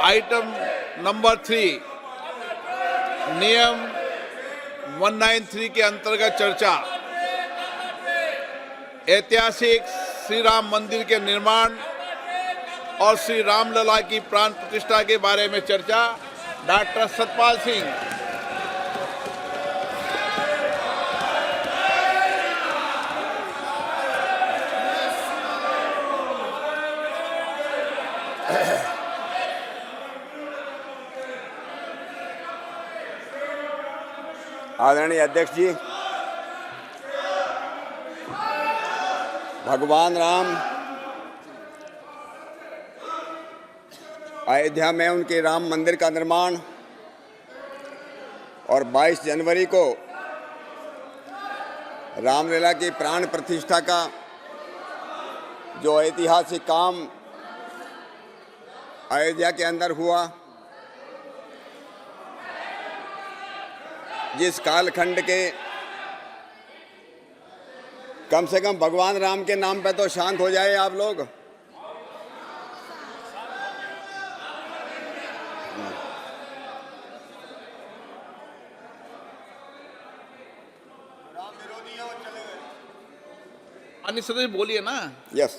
Item number 3 नियम 193 के अंतर्गत चर्चा, ऐतिहासिक श्री राम मंदिर के निर्माण और श्री रामलला की प्राण प्रतिष्ठा के बारे में चर्चा। डॉक्टर सतपाल सिंह। आदरणीय अध्यक्ष जी, भगवान राम अयोध्या में उनके राम मंदिर का निर्माण और 22 जनवरी को रामलीला की प्राण प्रतिष्ठा का जो ऐतिहासिक काम अयोध्या के अंदर हुआ, जिस कालखंड के कम से कम भगवान राम के नाम पे तो शांत हो जाए आप लोग। अन्य सदस्य बोलिए ना। यस,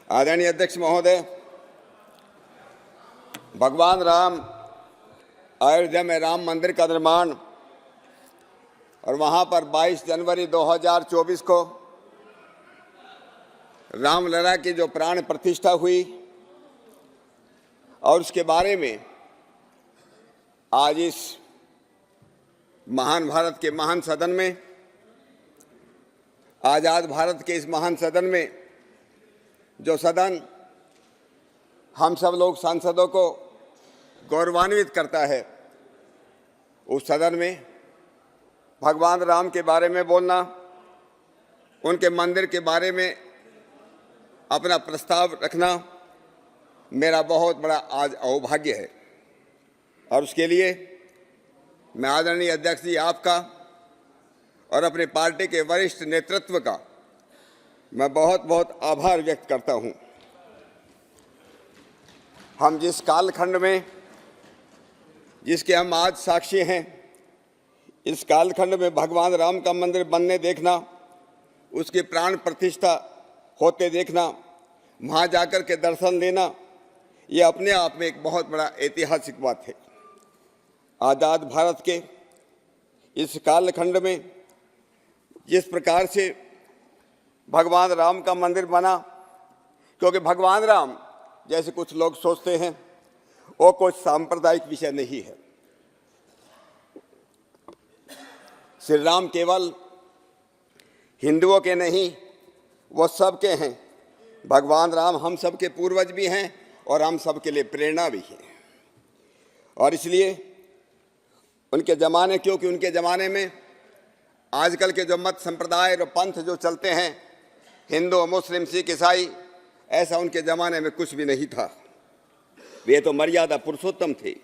आदरणीय अध्यक्ष महोदय, भगवान राम अयोध्या में राम मंदिर का निर्माण और वहाँ पर 22 जनवरी 2024 को रामलला की जो प्राण प्रतिष्ठा हुई और उसके बारे में आज इस महान भारत के महान सदन में, आज़ाद भारत के इस महान सदन में, जो सदन हम सब लोग सांसदों को गौरवान्वित करता है, उस सदन में भगवान राम के बारे में बोलना, उनके मंदिर के बारे में अपना प्रस्ताव रखना मेरा बहुत बड़ा आज सौभाग्य है। और उसके लिए मैं आदरणीय अध्यक्ष जी आपका और अपनी पार्टी के वरिष्ठ नेतृत्व का मैं बहुत बहुत आभार व्यक्त करता हूं। हम जिस कालखंड में, जिसके हम आज साक्षी हैं, इस कालखंड में भगवान राम का मंदिर बनने देखना, उसकी प्राण प्रतिष्ठा होते देखना, वहाँ जाकर के दर्शन लेना, ये अपने आप में एक बहुत बड़ा ऐतिहासिक बात है। आज़ाद भारत के इस कालखंड में जिस प्रकार से भगवान राम का मंदिर बना, क्योंकि भगवान राम जैसे कुछ लोग सोचते हैं वो कोई सांप्रदायिक विषय नहीं है। श्री राम केवल हिंदुओं के नहीं, वो सबके हैं। भगवान राम हम सब के पूर्वज भी हैं और हम सब के लिए प्रेरणा भी है। और इसलिए उनके ज़माने, क्योंकि उनके ज़माने में आजकल के जो मत संप्रदाय और पंथ जो चलते हैं, हिंदू मुस्लिम सिख ईसाई, ऐसा उनके ज़माने में कुछ भी नहीं था। वे तो मर्यादा पुरुषोत्तम थे।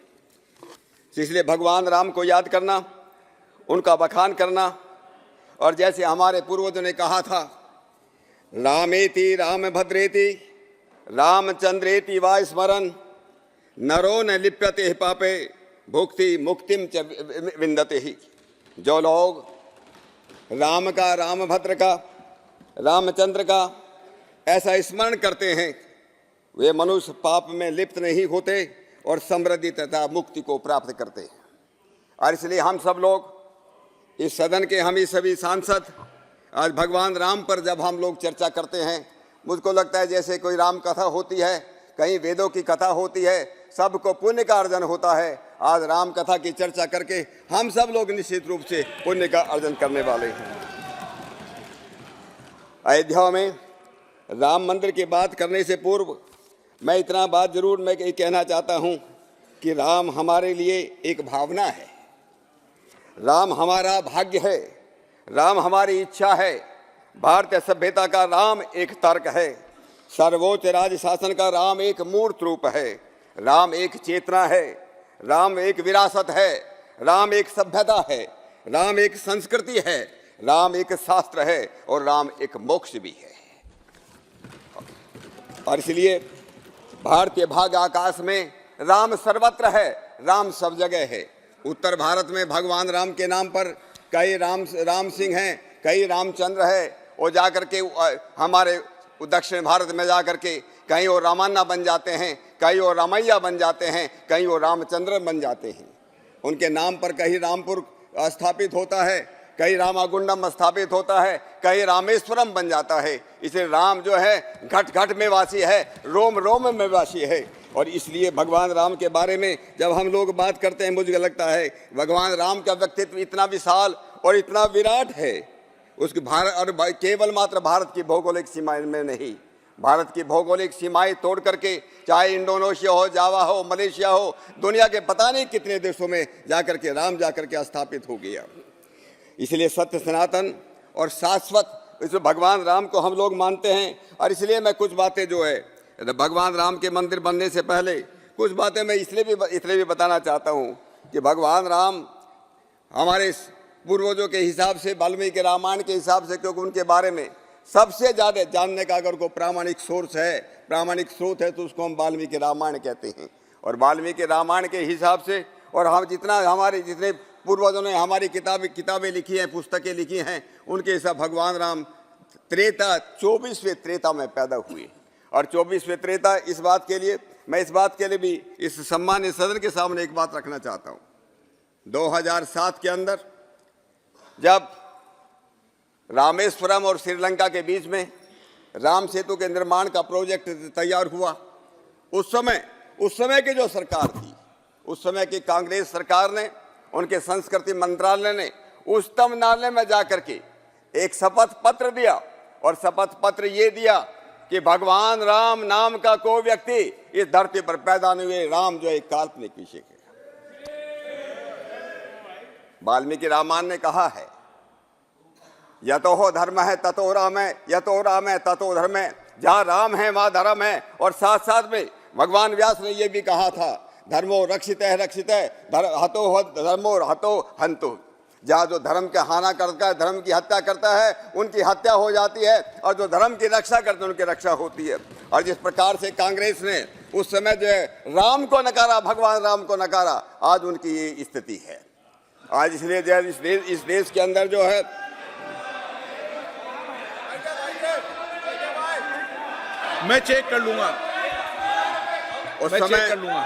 इसलिए भगवान राम को याद करना, उनका बखान करना, और जैसे हमारे पूर्वजों ने कहा था, रामेति राम भद्रेति रामचंद्रेति वा स्मरन नरो न लिप्यते पापे भुक्ति मुक्तिम च विंदते ही। जो लोग राम का, रामभद्र का, रामचंद्र का ऐसा स्मरण करते हैं, वे मनुष्य पाप में लिप्त नहीं होते और समृद्धि तथा मुक्ति को प्राप्त करते हैं। और इसलिए हम सब लोग इस सदन के, हम ही सभी सांसद, आज भगवान राम पर जब हम लोग चर्चा करते हैं, मुझको लगता है जैसे कोई राम कथा होती है, कहीं वेदों की कथा होती है, सबको पुण्य का अर्जन होता है। आज राम कथा की चर्चा करके हम सब लोग निश्चित रूप से पुण्य का अर्जन करने वाले हैं। अयोध्या में राम मंदिर की बात करने से पूर्व मैं इतना बात जरूर मैं कहना चाहता हूं कि राम हमारे लिए एक भावना है, राम हमारा भाग्य है, राम हमारी इच्छा है। भारतीय सभ्यता का राम एक तर्क है, सर्वोच्च राज्य शासन का राम एक मूर्त रूप है, राम एक चेतना है, राम एक विरासत है, राम एक सभ्यता है, राम एक संस्कृति है, राम एक शास्त्र है और राम एक मोक्ष भी है। और इसलिए भारतीय भाग आकाश में राम सर्वत्र है, राम सब जगह है। उत्तर भारत में भगवान राम के नाम पर कई राम सिंह हैं, कई रामचंद्र है, और जाकर के हमारे दक्षिण भारत में जाकर के कहीं वो रामान्ना बन जाते हैं, कहीं वो रामैया बन जाते हैं, कहीं वो रामचंद्र बन जाते हैं। उनके नाम पर कहीं रामपुर स्थापित होता है, कहीं रामागुंडम स्थापित होता है, कहीं रामेश्वरम बन जाता है। इसलिए राम जो है घट घट में वासी है, रोम रोम में वासी है। और इसलिए भगवान राम के बारे में जब हम लोग बात करते हैं, मुझे लगता है भगवान राम का व्यक्तित्व इतना विशाल और इतना विराट है। उसकी भारत और केवल मात्र भारत की भौगोलिक सीमाएं में नहीं, भारत की भौगोलिक सीमाएं तोड़ करके चाहे इंडोनेशिया हो, जावा हो, मलेशिया हो, दुनिया के पता नहीं कितने देशों में जाकर के राम जाकर के स्थापित हो गया। इसलिए सत्य सनातन और शाश्वत इस भगवान राम को हम लोग मानते हैं। और इसलिए मैं कुछ बातें जो है भगवान राम के मंदिर बनने से पहले कुछ बातें मैं इसलिए भी बताना चाहता हूँ कि भगवान राम हमारे पूर्वजों के हिसाब से, वाल्मीकि रामायण के हिसाब से, क्योंकि उनके बारे में सबसे ज़्यादा जानने का अगर कोई प्रामाणिक सोर्स है, प्रामाणिक स्रोत है, तो उसको हम वाल्मीकि रामायण कहते हैं। और वाल्मीकि रामायण के हिसाब से, और हम जितने पूर्वजों ने हमारी किताबें लिखी हैं, पुस्तकें लिखी हैं, उनके हिसाब भगवान राम त्रेता 24वें त्रेता में पैदा हुए। और 24वें त्रेता इस बात के लिए भी इस सम्मानित सदन के सामने एक बात रखना चाहता हूँ। 2007 के अंदर जब रामेश्वरम और श्रीलंका के बीच में राम सेतु के निर्माण का प्रोजेक्ट तैयार हुआ, उस समय की जो सरकार थी, उस समय की कांग्रेस सरकार ने, उनके संस्कृति मंत्रालय ने उच्चतम न्यायालय में जाकर के एक शपथ पत्र दिया। और शपथ पत्र ये दिया कि भगवान राम नाम का कोई व्यक्ति इस धरती पर पैदा नहीं हुए, राम जो एक काल्पनिक विषय है। वाल्मीकि रामायण ने कहा है, यतो धर्म है ततो राम है, यतो राम है ततो धर्म है, जहाँ राम है वहाँ धर्म है। और साथ साथ में भगवान व्यास ने यह भी कहा था, धर्मो रक्षित है हतो धर्मो हतो हंतु। जहाँ जो धर्म के हाना करता है, धर्म की हत्या करता है, उनकी हत्या हो जाती है, और जो धर्म की रक्षा करते हैं उनकी रक्षा होती है। और जिस प्रकार से कांग्रेस ने उस समय जो है राम को नकारा, भगवान राम को नकारा, आज उनकी ये स्थिति है। आज इसलिए जो इस देश के अंदर जो है मैं चेक कर लूंगा, उस मैं समय चेक कर लूंगा,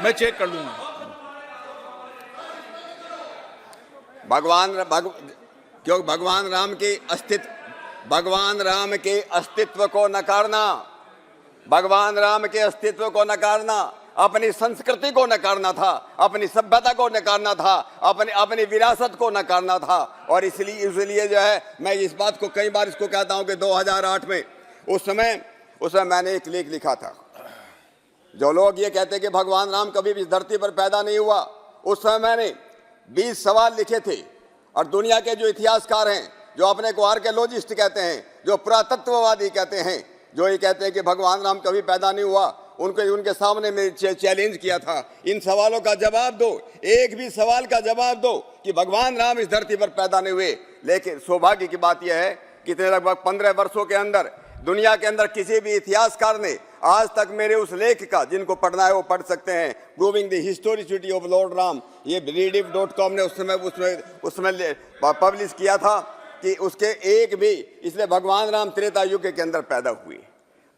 मैं चेक कर लूंगा। क्योंकि भगवान राम के अस्तित्व को नकारना, भगवान राम के अस्तित्व को नकारना, अपनी संस्कृति को नकारना था, अपनी सभ्यता को नकारना था, अपनी विरासत को नकारना था। और इसलिए जो है मैं इस बात को कई बार इसको कहता हूं कि 2008 में उस समय मैंने एक लेख लिखा था। जो लोग ये कहते कि भगवान राम कभी भी इस धरती पर पैदा नहीं हुआ, उस समय मैंने 20 सवाल लिखे थे। और दुनिया के जो इतिहासकार हैं, जो अपने को आर्कियोलॉजिस्ट कहते हैं, जो पुरातत्ववादी कहते हैं, जो ये कहते हैं कि भगवान राम कभी पैदा नहीं हुआ, उनके सामने मैं चैलेंज किया था, इन सवालों का जवाब दो, एक भी सवाल का जवाब दो कि भगवान राम इस धरती पर पैदा नहीं हुए। लेकिन सौभाग्य की बात यह है कि लगभग 15 वर्षों के अंदर दुनिया के अंदर किसी भी इतिहासकार ने आज तक मेरे उस लेख का, जिनको पढ़ना है वो पढ़ सकते हैं, proving the historicity of Lord Ram, ये rediff.com ने उसमें पब्लिश किया था कि उसके एक भी, इसलिए भगवान राम त्रेता युग के अंदर पैदा हुए।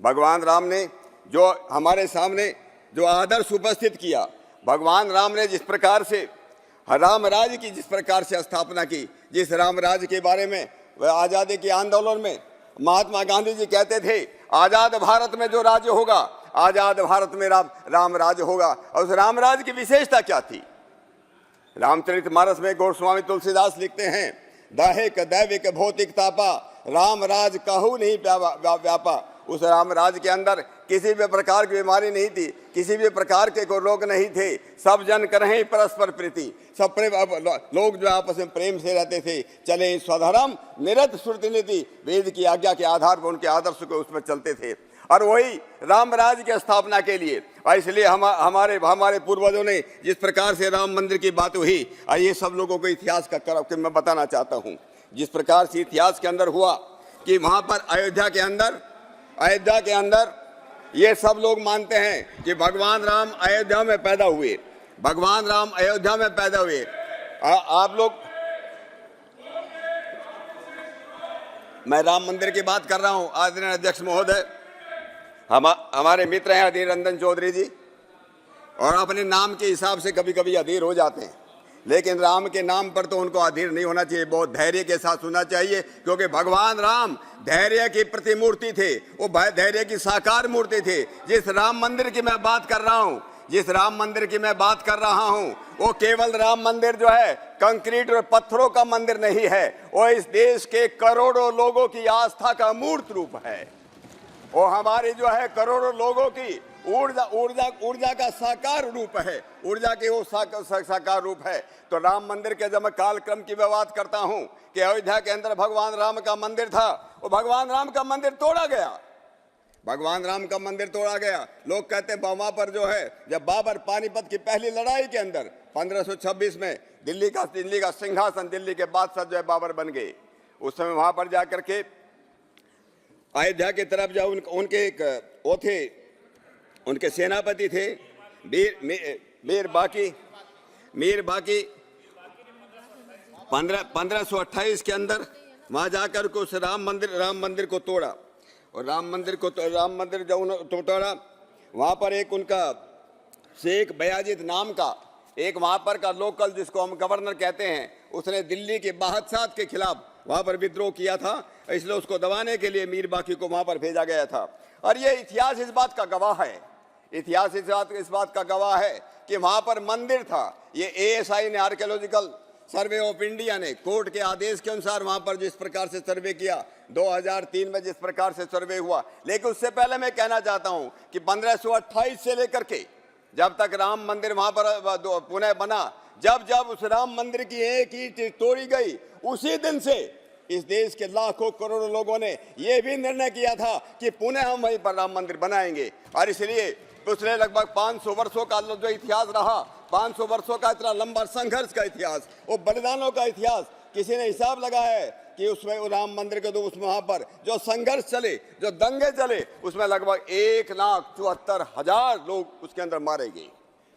भगवान राम ने जो हमारे सामने जो आदर्श उपस्थित किया, भगवान राम ने जिस प्रकार से राम राज्य की जिस प्रकार से स्थापना की, जिस राम राज्य के बारे में आज़ादी के आंदोलन में महात्मा गांधी जी कहते थे, आज़ाद भारत में जो राज्य होगा, आज़ाद भारत में राम राज्य होगा। और उस राम राज्य की विशेषता क्या थी? रामचरितमानस में गोस्वामी तुलसीदास लिखते हैं, दाहेक दैविक भौतिक तापा, राम राज कहू नहीं व्यापा। उस राम राज के अंदर किसी भी प्रकार की बीमारी नहीं थी, किसी भी प्रकार के कोई रोग नहीं थे, सब जन करें परस्पर प्रीति, सब लोग जो आपस में प्रेम से रहते थे। चले स्वधर्म निरत श्रुति नीति, वेद की आज्ञा के आधार पर उनके आदर्श को उसमें चलते थे। और वही राम राज्य की स्थापना के लिए, और इसलिए हमारे पूर्वजों ने जिस प्रकार से राम मंदिर की बात हुई, और ये सब लोगों को इतिहास का करके मैं बताना चाहता हूँ। जिस प्रकार से इतिहास के अंदर हुआ कि वहाँ पर अयोध्या के अंदर ये सब लोग मानते हैं कि भगवान राम अयोध्या में पैदा हुए, भगवान राम अयोध्या में पैदा हुए। आप लोग, मैं राम मंदिर की बात कर रहा हूं। आदरणीय अध्यक्ष महोदय, हमारे मित्र हैं अधीर रंजन चौधरी जी, और अपने नाम के हिसाब से कभी कभी अधीर हो जाते हैं, लेकिन राम के नाम पर तो उनको अधीर नहीं होना चाहिए, बहुत धैर्य के साथ सुनना चाहिए, क्योंकि भगवान राम धैर्य की प्रतिमूर्ति थे, वो धैर्य की साकार मूर्ति थे। जिस राम मंदिर की मैं बात कर रहा हूं, जिस राम मंदिर की मैं बात कर रहा हूं, वो केवल राम मंदिर जो है कंक्रीट और पत्थरों का मंदिर नहीं है, वो इस देश के करोड़ों लोगों की आस्था का मूर्त रूप है। वो हमारी जो है करोड़ों लोगों की ऊर्जा का साकार रूप है, ऊर्जा के वो साकार रूप है। तो राम मंदिर के जब मैं कालक्रम की मैं बात करता हूं कि अयोध्या के अंदर भगवान राम का मंदिर था, वो भगवान राम का मंदिर तोड़ा गया, भगवान राम का मंदिर तोड़ा गया। लोग कहते हैं वहां पर जो है, जब बाबर पानीपत की पहली लड़ाई के अंदर 1526 में दिल्ली का सिंहासन, दिल्ली के बादशाह जो है बाबर बन गए, उस समय वहां पर जाकर के अयोध्या की तरफ जाओ, उनके एक वो थे, उनके सेनापति थे मीर बाकी 1528 के अंदर वहां जाकर के उस राम मंदिर को तोड़ा, और राम मंदिर जब तोड़ा, वहां पर एक उनका शेख बयाजिद नाम का एक वहां पर का लोकल, जिसको हम गवर्नर कहते हैं, उसने दिल्ली के बादशाह के खिलाफ वहां पर विद्रोह किया था, इसलिए उसको दबाने के लिए मीर बाकी को वहां पर भेजा गया था। और ये इतिहास इस बात का गवाह है, इतिहास इस बात का गवाह है कि वहां पर मंदिर था। ये ASI ने, आर्कियोलॉजिकल सर्वे ऑफ इंडिया ने, कोर्ट के आदेश के अनुसार वहां पर जिस प्रकार से सर्वे किया, 2003 में जिस प्रकार से सर्वे हुआ। लेकिन उससे पहले मैं कहना चाहता हूं कि 1528 से लेकर के जब तक राम मंदिर वहां पर पुनः बना, जब उस राम मंदिर की एक ईंट तोड़ी गई, उसी दिन से इस देश के लाखों करोड़ों लोगों ने यह भी निर्णय किया था कि पुनः हम वहीं पर राम मंदिर बनाएंगे। और इसलिए पिछले लगभग 500 वर्षों का जो इतिहास रहा, 500 वर्षों का इतना लंबा संघर्ष का इतिहास, वो बलिदानों का इतिहास, किसी ने हिसाब लगाया है कि उसमें राम मंदिर के उसमें वहां पर जो संघर्ष चले, जो दंगे चले, उसमें लगभग 1,74,000 लोग उसके अंदर मारे गए।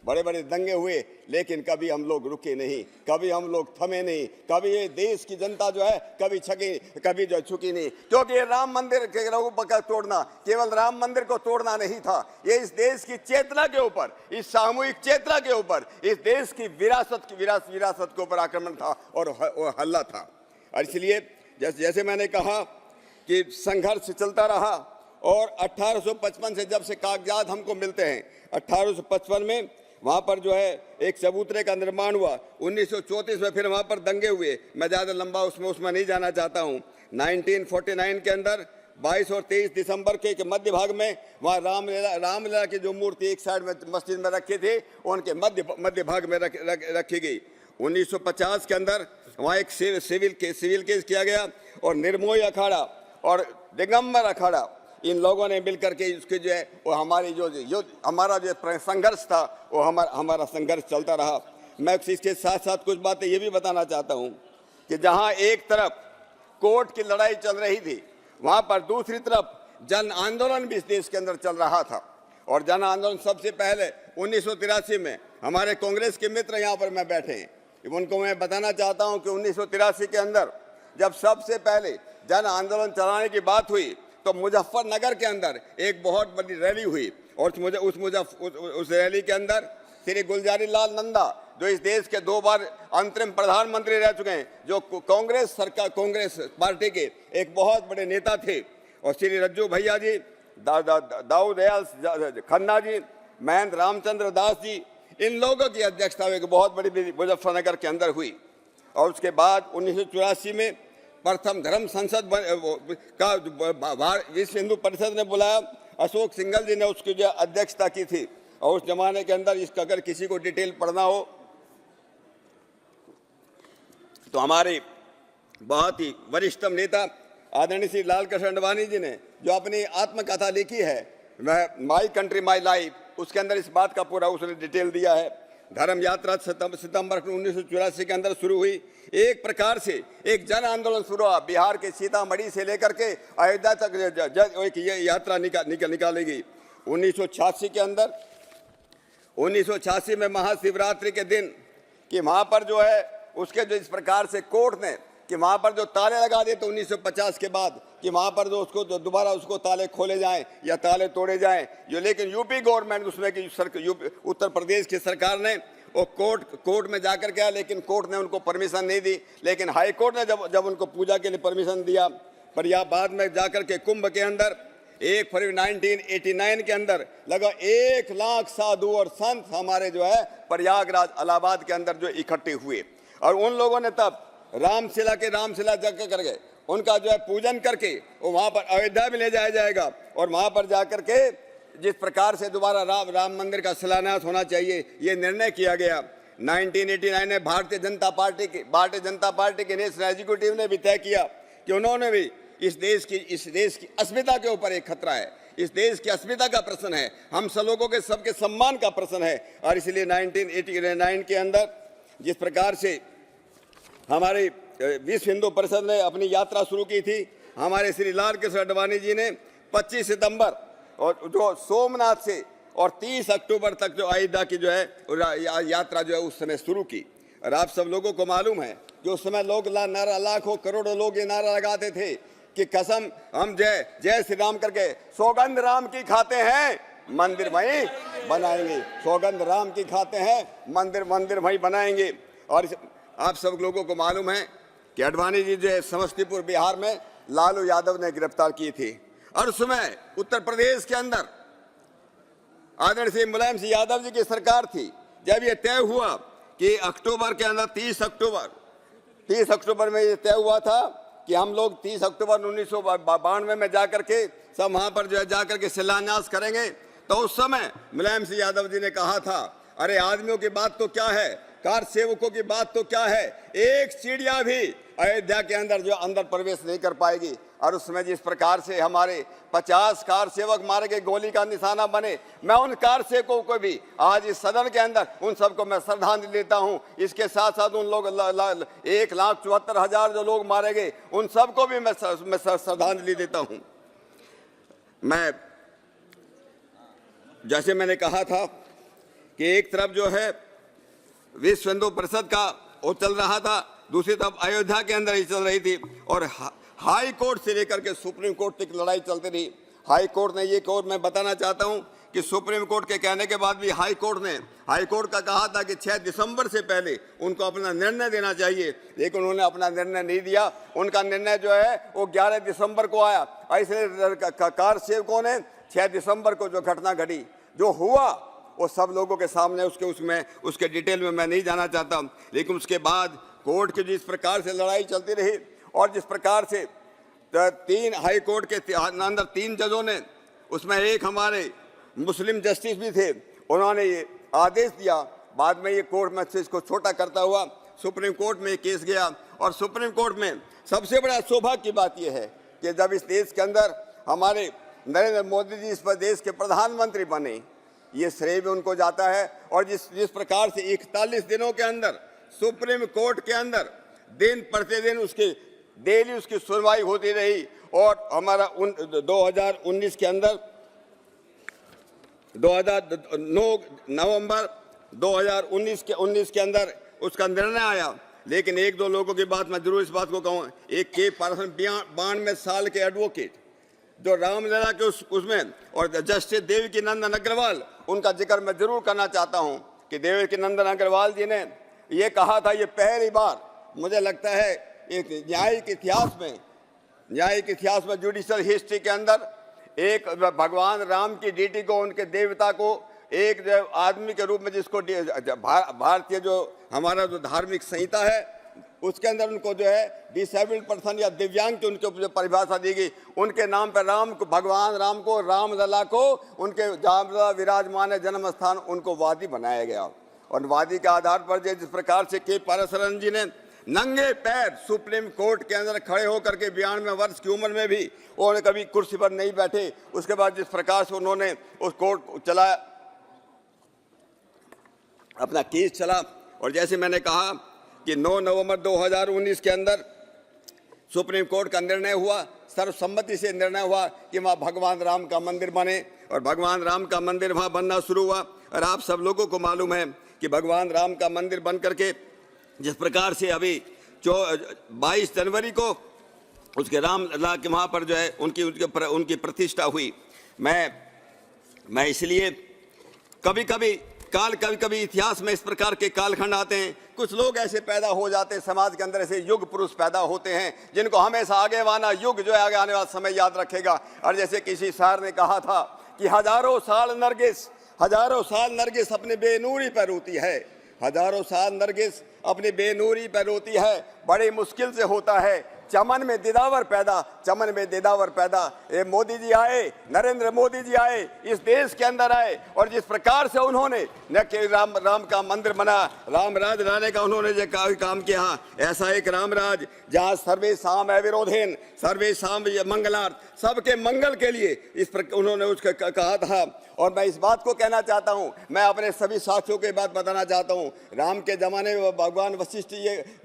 बड़े बड़े दंगे हुए, लेकिन कभी हम लोग रुके नहीं, कभी हम लोग थमे नहीं, कभी ये देश की जनता जो है कभी जो झुकी नहीं, क्योंकि ये राम मंदिर के तोड़ना केवल राम मंदिर को तोड़ना नहीं था, ये इस देश की चेतना के ऊपर, इस सामूहिक चेतना के ऊपर, इस देश की विरासत के ऊपर आक्रमण था और हल्ला था। और इसलिए जैसे मैंने कहा कि संघर्ष चलता रहा, और 1855 से जब से कागजात हमको मिलते हैं, 1855 में वहाँ पर जो है एक चबूतरे का निर्माण हुआ, 1934 में फिर वहाँ पर दंगे हुए। मैं ज़्यादा लंबा उसमें नहीं जाना चाहता हूँ। 1949 के अंदर 22 और 23 दिसंबर के मध्य भाग में वहाँ रामलीला की जो मूर्ति एक साइड में मस्जिद में रखी थी, उनके मध्य भाग में रखी गई। 1950 के अंदर वहाँ एक सिविल केस किया गया, और निर्मोही अखाड़ा और दिगंबर अखाड़ा, इन लोगों ने मिलकर के उसके जो है वो हमारी जो हमारा जो संघर्ष था, वो हमारा संघर्ष चलता रहा। मैं इसके साथ साथ कुछ बातें ये भी बताना चाहता हूँ कि जहाँ एक तरफ कोर्ट की लड़ाई चल रही थी, वहाँ पर दूसरी तरफ जन आंदोलन भी इस देश के अंदर चल रहा था। और जन आंदोलन सबसे पहले 1983 में हमारे कांग्रेस के मित्र यहाँ पर मैं बैठे हैं, उनको मैं बताना चाहता हूँ कि 1983 के अंदर जब सबसे पहले जन आंदोलन चलाने की बात हुई, तो मुजफ्फरनगर के अंदर एक बहुत बड़ी रैली हुई, और उस रैली के अंदर श्री गुलजारी लाल नंदा, जो इस देश के 2 बार अंतरिम प्रधानमंत्री रह चुके हैं, जो कांग्रेस पार्टी के एक बहुत बड़े नेता थे, और श्री रज्जू भैया जी, दाऊद दयाल खन्ना जी, महेंद्र रामचंद्र दास जी, इन लोगों की अध्यक्षता में एक बहुत बड़ी मुजफ्फरनगर के अंदर हुई। और उसके बाद 1984 में प्रथम धर्म संसद का विश्व हिंदू परिषद ने बुलाया, अशोक सिंघल जी ने उसकी जो अध्यक्षता की थी। और उस जमाने के अंदर इसका अगर किसी को डिटेल पढ़ना हो तो हमारे बहुत ही वरिष्ठतम नेता आदरणीय श्री लाल कृष्ण अडवाणी जी ने जो अपनी आत्मकथा लिखी है, वह माई कंट्री माई लाइफ, उसके अंदर इस बात का पूरा उसने डिटेल दिया है। धर्म यात्रा सितंबर 1984 के अंदर शुरू हुई। एक प्रकार से एक जन आंदोलन शुरू हुआ, बिहार के सीतामढ़ी से लेकर के अयोध्या तक एक ये यात्रा निकाली गई। 1986 के अंदर 1986 में महाशिवरात्रि के दिन कि वहाँ पर जो है उसके जो इस प्रकार से कोर्ट ने कि वहाँ पर जो ताले लगा दिए तो 1950 के बाद कि वहाँ पर जो उसको तो दोबारा उसको ताले खोले जाएं या ताले तोड़े जाएं जो, लेकिन यूपी गवर्नमेंट उसमें कि उत्तर प्रदेश की सरकार ने वो कोर्ट में जाकर के आया, लेकिन कोर्ट ने उनको परमिशन नहीं दी। लेकिन हाई कोर्ट ने जब उनको पूजा के लिए परमिशन दिया, पर यह बाद में जाकर के कुंभ के अंदर 1 फरवरी 1989 के अंदर लगभग 1 लाख साधु और संत हमारे जो है प्रयागराज इलाहाबाद के अंदर जो इकट्ठे हुए, और उन लोगों ने तब रामशिला जग कर गए उनका जो है पूजन करके वो वहाँ पर अयोध्या में ले जाया जाएगा, और वहाँ पर जाकर के जिस प्रकार से दोबारा राम मंदिर का शिलान्यास होना चाहिए ये निर्णय किया गया। 1989 में भारतीय जनता पार्टी के नेशनल एग्जीक्यूटिव ने भी तय किया कि उन्होंने भी इस देश की अस्मिता के ऊपर एक खतरा है, इस देश की अस्मिता का प्रश्न है, हम सब लोगों के सबके सम्मान का प्रश्न है, और इसलिए 1989 के अंदर जिस प्रकार से हमारे विश्व हिंदू परिषद ने अपनी यात्रा शुरू की थी, हमारे श्री लाल कृष्ण आडवाणी जी ने 25 सितंबर और जो सोमनाथ से और 30 अक्टूबर तक जो अयोध्या की जो है यात्रा जो है उस समय शुरू की। और आप सब लोगों को मालूम है कि उस समय लोग लाखों करोड़ों लोग ये नारा लगाते थे कि कसम हम जय श्री राम करके सौगंध राम की खाते हैं मंदिर वहीं बनाएंगे, सौगंध राम की खाते हैं मंदिर वहीं बनाएंगे। और आप सब लोगों को मालूम है कि आडवाणी जी जो है समस्तीपुर बिहार में लालू यादव ने गिरफ्तार की थी, और उस समय उत्तर प्रदेश के अंदर आदरणीय श्री मुलायम सिंह यादव जी की सरकार थी। जब ये तय हुआ कि अक्टूबर के अंदर 30 अक्टूबर में ये तय हुआ था कि हम लोग 30 अक्टूबर 1992 में जाकर के सब वहाँ पर जो है जाकर के शिलान्यास करेंगे, तो उस समय मुलायम सिंह यादव जी ने कहा था अरे आदमियों की बात तो क्या है, कार सेवकों की बात तो क्या है, एक चिड़िया भी अयोध्या के अंदर जो अंदर प्रवेश नहीं कर पाएगी। और उसमें जिस प्रकार से हमारे 50 कार सेवक मारे गए, गोली का निशाना बने, मैं उन कार सेवकों को भी आज इस सदन के अंदर उन सबको मैं श्रद्धांजलि देता हूं। इसके साथ साथ उन लोग 1,74,000 जो लोग मारे गए उन सबको भी मैं श्रद्धांजलि देता हूं। मैं जैसे मैंने कहा था कि एक तरफ जो है विश्व हिंदू परिषद का वो चल रहा था, दूसरी तरफ अयोध्या के अंदर ही चल रही थी, और हाई कोर्ट से लेकर के सुप्रीम कोर्ट तक लड़ाई चलती रही। हाई कोर्ट ने ये कोर्ट मैं बताना चाहता हूं कि सुप्रीम कोर्ट के कहने के बाद भी हाई कोर्ट का कहा था कि 6 दिसंबर से पहले उनको अपना निर्णय देना चाहिए, लेकिन उन्होंने अपना निर्णय नहीं दिया। उनका निर्णय जो है वो 11 दिसंबर को आया। ऐसे कार सेवकों ने 6 दिसंबर को जो घटना घटी, जो हुआ वो सब लोगों के सामने उसके डिटेल में मैं नहीं जाना चाहता, लेकिन उसके बाद कोर्ट की जिस प्रकार से लड़ाई चलती रही और जिस प्रकार से 3 हाई कोर्ट के अंदर 3 जजों ने, उसमें एक हमारे मुस्लिम जस्टिस भी थे, उन्होंने ये आदेश दिया। बाद में ये कोर्ट में से इसको छोटा करता हुआ सुप्रीम कोर्ट में केस गया, और सुप्रीम कोर्ट में सबसे बड़ा सौभाग्य की बात यह है कि जब इस देश के अंदर हमारे नरेंद्र मोदी जी इस देश के प्रधानमंत्री बने, ये श्रेय भी उनको जाता है। और जिस प्रकार से 41 दिनों के अंदर सुप्रीम कोर्ट के अंदर दिन प्रतिदिन डेली उसकी सुनवाई होती रही, और हमारा 2019 के अंदर 9 नवंबर 2019 के अंदर उसका निर्णय आया। लेकिन 1-2 लोगों की बात मैं जरूर इस बात को कहूँ। एक के पार्सन 92 साल के एडवोकेट जो रामलला के उसमें, और जस्टिस देवकी नंदन अग्रवाल, उनका जिक्र मैं जरूर करना चाहता हूं कि देवकी नंदन अग्रवाल जी ने ये कहा था, ये पहली बार मुझे लगता है एक न्यायिक इतिहास में जुडिशल हिस्ट्री के अंदर एक भगवान राम की डीटी को, उनके देवता को एक आदमी के रूप में, जिसको भारतीय जो हमारा जो धार्मिक संहिता है उसके अंदर उनको जो है डिसेबल्ड पर्सन या दिव्यांग की उनके जो परिभाषा दी गई, उनके नाम पर भगवान राम को, रामलला को, उनके जहाँ विराजमान जन्म स्थान उनको वादी बनाया गया। और वादी के आधार पर जिस प्रकार से के पाराशरन जी ने नंगे पैर सुप्रीम कोर्ट के अंदर खड़े होकर के 92 वर्ष की उम्र में भी उन्होंने कभी कुर्सी पर नहीं बैठे, उसके बाद जिस प्रकार से उन्होंने उस कोर्ट चलाया, अपना केस चला। और जैसे मैंने कहा कि 9 नवंबर 2019 के अंदर सुप्रीम कोर्ट का निर्णय हुआ, सर्वसम्मति से निर्णय हुआ कि वहाँ भगवान राम का मंदिर बने, और भगवान राम का मंदिर वहाँ बनना शुरू हुआ। और आप सब लोगों को मालूम है कि भगवान राम का मंदिर बन करके जिस प्रकार से अभी 22 जनवरी को उसके रामलला के वहाँ पर जो है उनकी प्रतिष्ठा हुई। मैं इसलिए कभी कभी इतिहास में इस प्रकार के कालखंड आते हैं, कुछ लोग ऐसे पैदा हो जाते हैं समाज के अंदर, ऐसे युग पुरुष पैदा होते हैं जिनको हमेशा आगे वाला युग जो है आगे आने वाला समय याद रखेगा। और जैसे किसी शायर ने कहा था कि हजारों साल नरगिस अपने बेनूरी पर रोती है, हजारों साल नरगिस अपनी बेनूरी पर रोती है, बड़ी मुश्किल से होता है चमन में दीदावर पैदा। ये मोदी जी आए, नरेंद्र मोदी जी आए, इस देश के अंदर आए, और जिस प्रकार से उन्होंने न कि राम का मंदिर बना, राम राज लाने का उन्होंने जो काम किया, ऐसा एक राम राज जहाँ सर्वेषां अविरोधेन सर्वेषां मंगलार्थ, सबके मंगल के लिए इस प्रकार उन्होंने उसका कहा था। और मैं इस बात को कहना चाहता हूँ, मैं अपने सभी साथियों के बात बताना चाहता हूँ, राम के जमाने में भगवान वशिष्ठ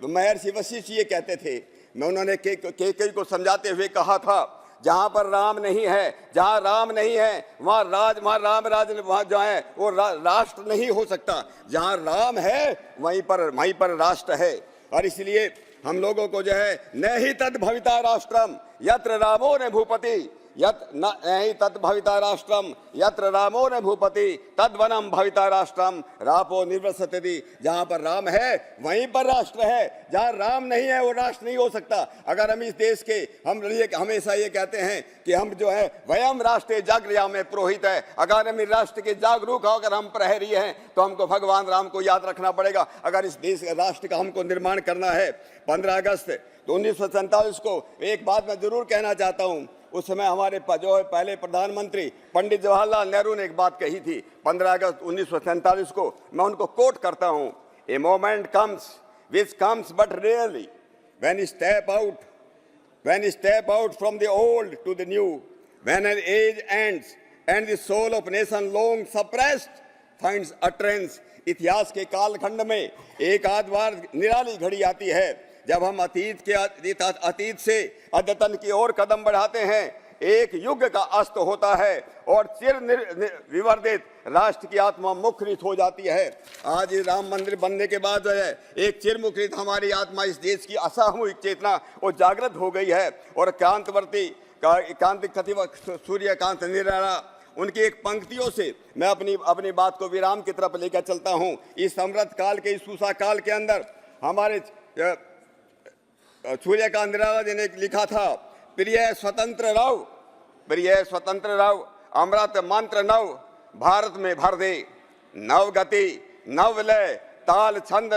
महर्षि वशिष्ठ ये कहते थे, मैं उन्होंने केकई को समझाते हुए कहा था, जहाँ पर राम नहीं है, जहाँ राम नहीं है वहाँ राम राज वहाँ जो है वो राष्ट्र नहीं हो सकता, जहाँ राम है वहीं पर राष्ट्र है। और इसलिए हम लोगों को जो है न ही तद भविता राष्ट्रम यत्र रामो न भूपति तत् भविता राष्ट्रम यत्र रामो न भूपति तद्वनम भविता राष्ट्रम रापो निर्वसति। जहाँ पर राम है वहीं पर राष्ट्र है, जहाँ राम नहीं है वो राष्ट्र नहीं हो सकता। अगर हम इस देश के हम हमेशा ये कहते हैं कि हम जो है वयम राष्ट्र जागृया में पुरोहित है, अगर हम इस राष्ट्र के जागरूक होकर हम प्रहरी हैं तो हमको भगवान राम को याद रखना पड़ेगा। अगर इस देश राष्ट्र का हमको निर्माण करना है 15 अगस्त 1947 को एक बात मैं जरूर कहना चाहता हूँ, उस समय हमारे जो पहले प्रधानमंत्री पंडित जवाहरलाल नेहरू ने एक बात कही थी 15 अगस्त 1947 को, मैं उनको कोट करता हूँ, a moment comes which comes but really when you step out from the old to the new, when an age ends and the soul of nation long suppressed finds utterance. इतिहास के कालखंड में एक आध बार निराली घड़ी आती है जब हम अतीत से अद्यतन की ओर कदम बढ़ाते हैं, एक युग का अस्त होता है और चिर विवर्धित राष्ट्र की आत्मा मुखरित हो जाती है। आज राम मंदिर बनने के बाद एक चिरमुखरित हमारी आत्मा, इस देश की असामूहिक चेतना वो जागृत हो गई है। और सूर्यकांत निराला उनकी एक पंक्तियों से मैं अपनी बात को विराम की तरफ लेकर चलता हूँ। इस अमृत काल के, इस उषा काल के अंदर हमारे सूर्यकांत निराला जी ने लिखा था, प्रिय स्वतंत्र रव अमृत मंत्र नव भारत में भर दे, नव गति नव लय ताल छंद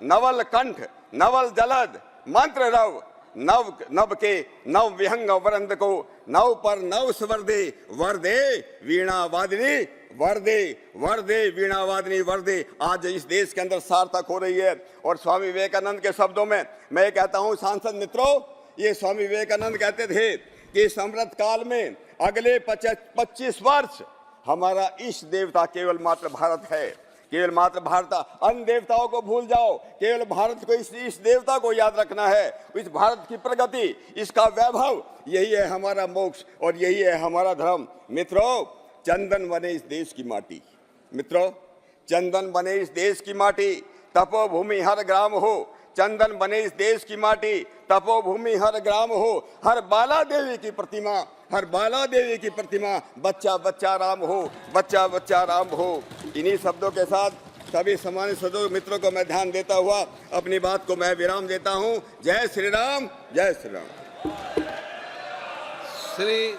नवल कंठ नवल जलद मंत्र रव नव के नव विहंग वरंद को नव पर नव स्वर दे, वर दे वीणा वादिनी वर दे वीणा वादिनी वर दे। आज इस देश के अंदर सार्थक हो रही है। और स्वामी विवेकानंद के शब्दों में मैं कहता हूँ, सांसद मित्रों, ये स्वामी विवेकानंद कहते थे कि इस अमृत काल में अगले 25 वर्ष हमारा इष्ट देवता केवल मात्र भारत है, केवल मात्र भारत। अन्य देवताओं को भूल जाओ, केवल भारत को, इस देवता को याद रखना है। इस भारत की प्रगति, इसका वैभव, यही है हमारा मोक्ष और यही है हमारा धर्म। मित्रों, चंदन बने इस देश की माटी, मित्रों चंदन बने इस देश की माटी, तपोभूमि हर ग्राम हो। चंदन बने इस देश की माटी, तपोभूमि हर ग्राम हो। हर बाला देवी की प्रतिमा बच्चा बच्चा राम हो, बच्चा बच्चा राम हो। इन्हीं शब्दों के साथ सभी सामान्य सदस्य मित्रों को मैं ध्यान देता हुआ अपनी बात को मैं विराम देता हूँ। जय श्री राम, जय श्री राम। श्री